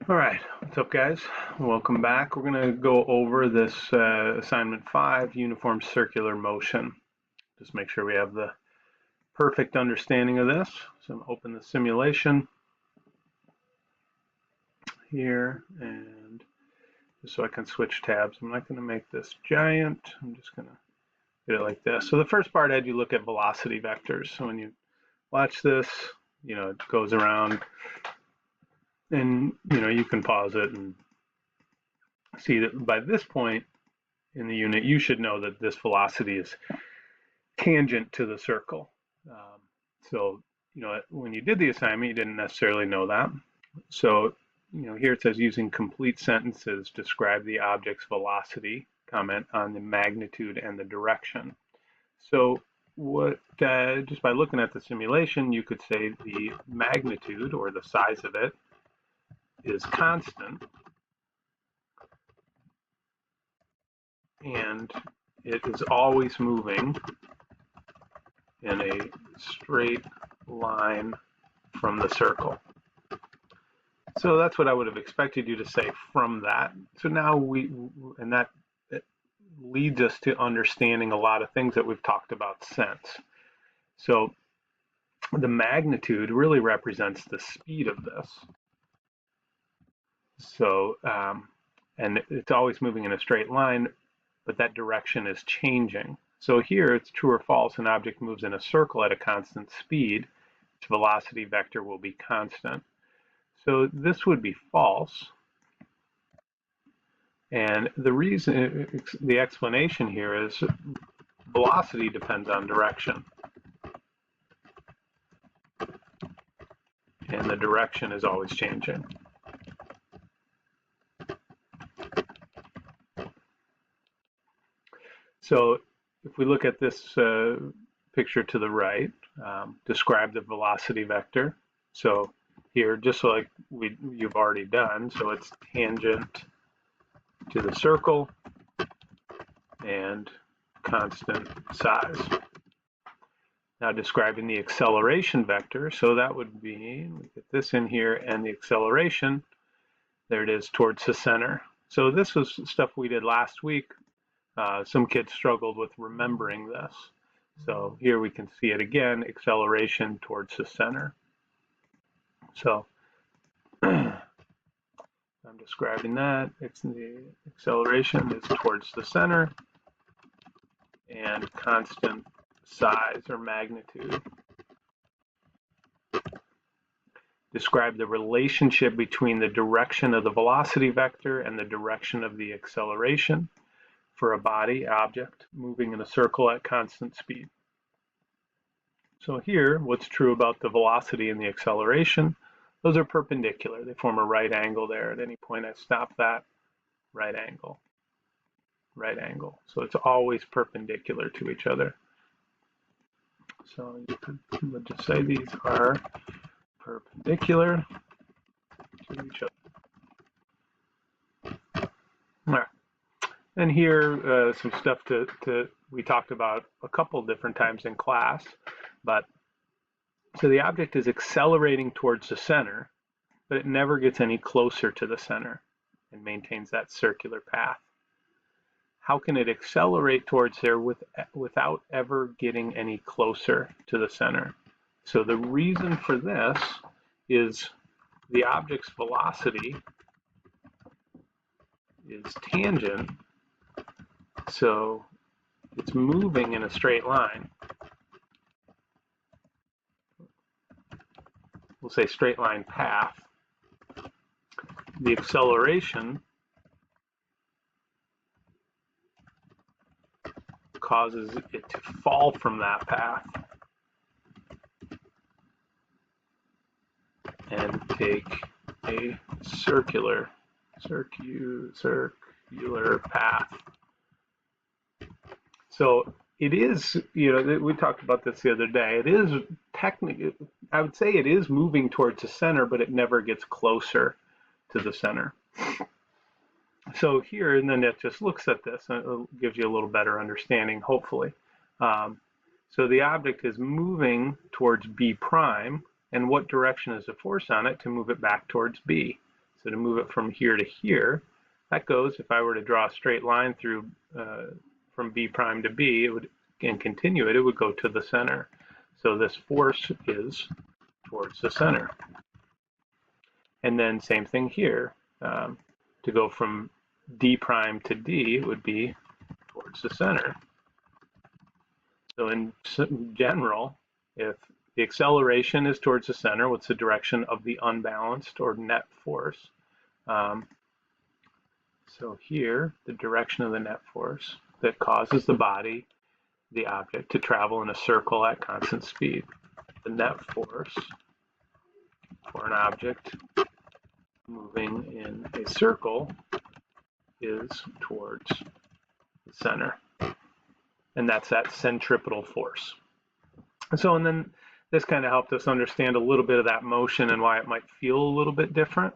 All right, what's up, guys? Welcome back. We're going to go over this assignment 5, uniform circular motion. Just make sure we have the perfect understanding of this. So I'm going to open the simulation here, and just so I can switch tabs, I'm not going to make this giant. I'm just going to get it like this. So the first part had you look at velocity vectors. So when you watch this, it goes around, and you can pause it and see that by this point in the unit, you should know that this velocity is tangent to the circle. So when you did the assignment, you didn't necessarily know that. So here it says using complete sentences, describe the object's velocity, comment on the magnitude and the direction. So what just by looking at the simulation, you could say the magnitude, or the size of it, is constant, and it is always moving in a straight line from the circle. So that's what I would have expected you to say from that. So now that leads us to understanding a lot of things that we've talked about since. So the magnitude really represents the speed of this. So, and it's always moving in a straight line, but that direction is changing. So here it's true or false, an object moves in a circle at a constant speed, its velocity vector will be constant. So this would be false. And the reason, the explanation here is velocity depends on direction. And the direction is always changing. So if we look at this picture to the right, describe the velocity vector. So here, just like you've already done, so it's tangent to the circle and constant size. Now describing the acceleration vector, so that would be, we get this in here, and the acceleration, there it is, towards the center. So this was stuff we did last week. Some kids struggled with remembering this. So here we can see it again, acceleration towards the center. So I'm describing that. It's the acceleration is towards the center and constant size or magnitude. Describe the relationship between the direction of the velocity vector and the direction of the acceleration for a body object moving in a circle at constant speed. So here, what's true about the velocity and the acceleration? Those are perpendicular. They form a right angle there. At any point I stop that, right angle, right angle. So it's always perpendicular to each other. So you could just say these are perpendicular to each other. All right. And here, some stuff we talked about a couple different times in class, but so the object is accelerating towards the center, but it never gets any closer to the center and maintains that circular path. How can it accelerate towards there without ever getting any closer to the center? So the reason for this is the object's velocity is tangent, so it's moving in a straight line. We'll say straight line path. The acceleration causes it to fall from that path and take a circular path. So it is, we talked about this the other day, it is technically, I would say it is moving towards the center, but it never gets closer to the center. So here, and then it just looks at this, and it gives you a little better understanding, hopefully. So the object is moving towards B prime, and what direction is the force on it to move it back towards B? So to move it from here to here, that goes, if I were to draw a straight line through from B prime to B, it would, and continue it, it would go to the center. So this force is towards the center. And then same thing here. To go from D prime to D, it would be towards the center. So in general, if the acceleration is towards the center, what's the direction of the unbalanced or net force? So here, the direction of the net force that causes the body, the object, to travel in a circle at constant speed. The net force for an object moving in a circle is towards the center. And that's that centripetal force. And then this kind of helped us understand a little bit of that motion and why it might feel a little bit different.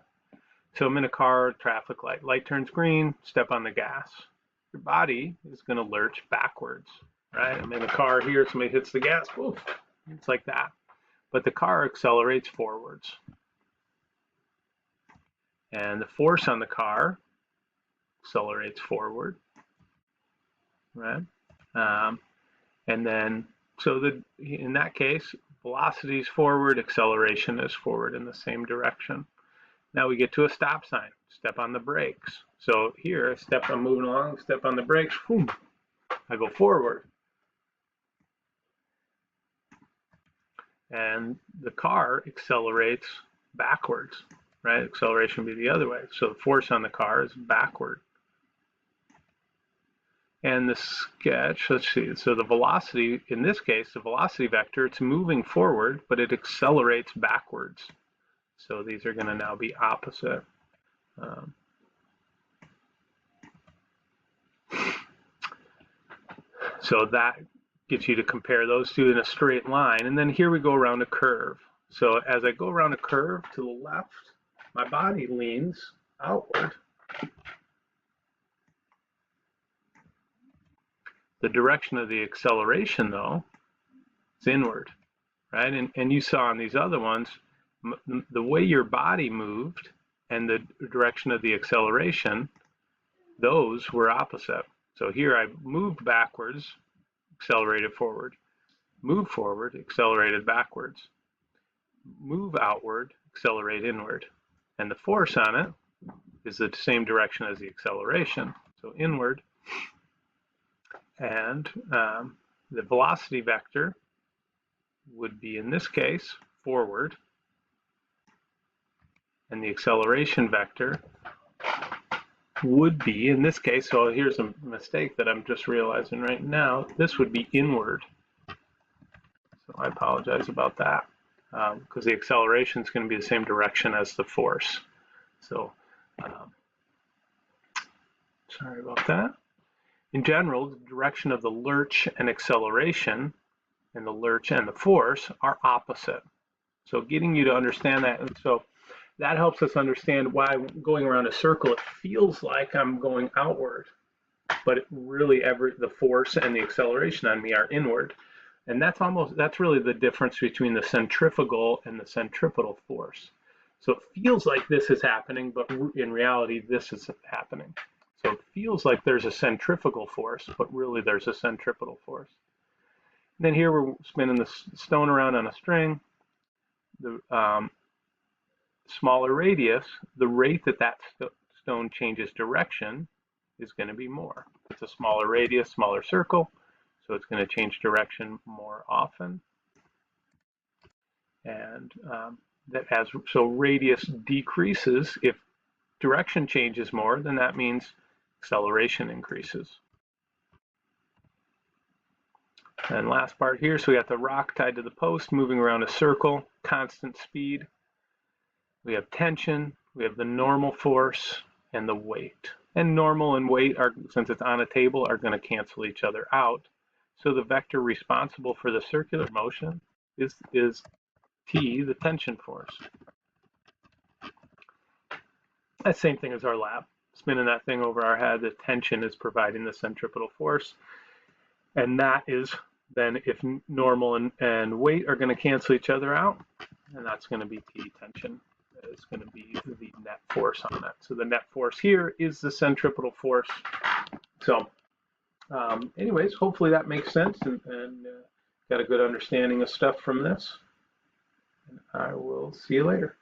So I'm in a car, traffic light. Light turns green, step on the gas. Your body is going to lurch backwards, right? I'm in a car here, somebody hits the gas, woof, it's like that. But the car accelerates forwards. And the force on the car accelerates forward, right? And then, in that case, velocity is forward, acceleration is forward in the same direction. Now we get to a stop sign, step on the brakes. So here, I'm moving along, step on the brakes, boom, I go forward. And the car accelerates backwards, right? Acceleration would be the other way. So the force on the car is backward. And the sketch, let's see, so the velocity, in this case, the velocity vector, it's moving forward, but it accelerates backwards. So these are going to now be opposite. So that gets you to compare those two in a straight line. And then here we go around a curve. So as I go around a curve to the left, my body leans outward. The direction of the acceleration, though, is inward, right? And you saw in these other ones, the way your body moved and the direction of the acceleration, those were opposite. So here I moved backwards, accelerated forward. Move forward, accelerated backwards. Move outward, accelerate inward. And the force on it is the same direction as the acceleration, so inward. And the velocity vector would be, in this case, forward. And the acceleration vector would be, in this case, so here's a mistake that I'm just realizing right now, this would be inward. So I apologize about that, because the acceleration is going to be the same direction as the force. So sorry about that. In general, the direction of the lurch and acceleration, and the lurch and the force, are opposite. So getting you to understand that, and so that helps us understand why going around a circle, it feels like I'm going outward, but really the force and the acceleration on me are inward. And that's really the difference between the centrifugal and the centripetal force. So it feels like this is happening, but in reality, this is happening. So it feels like there's a centrifugal force, but really there's a centripetal force. And then here we're spinning the stone around on a string. The smaller radius, the rate that stone changes direction is going to be more. It's a smaller radius, smaller circle, so it's going to change direction more often. And so radius decreases. If direction changes more, then that means acceleration increases. And last part here, so we got the rock tied to the post, moving around a circle, constant speed. We have tension, we have the normal force, and the weight. And normal and weight, since it's on a table, are going to cancel each other out. So the vector responsible for the circular motion is T, the tension force. That same thing as our lab. Spinning that thing over our head, the tension is providing the centripetal force. And that is then, if normal and weight are going to cancel each other out, and that's going to be T, tension. Is going to be the net force on it. So the net force here is the centripetal force. So anyways, hopefully that makes sense and got a good understanding of stuff from this. And I will see you later.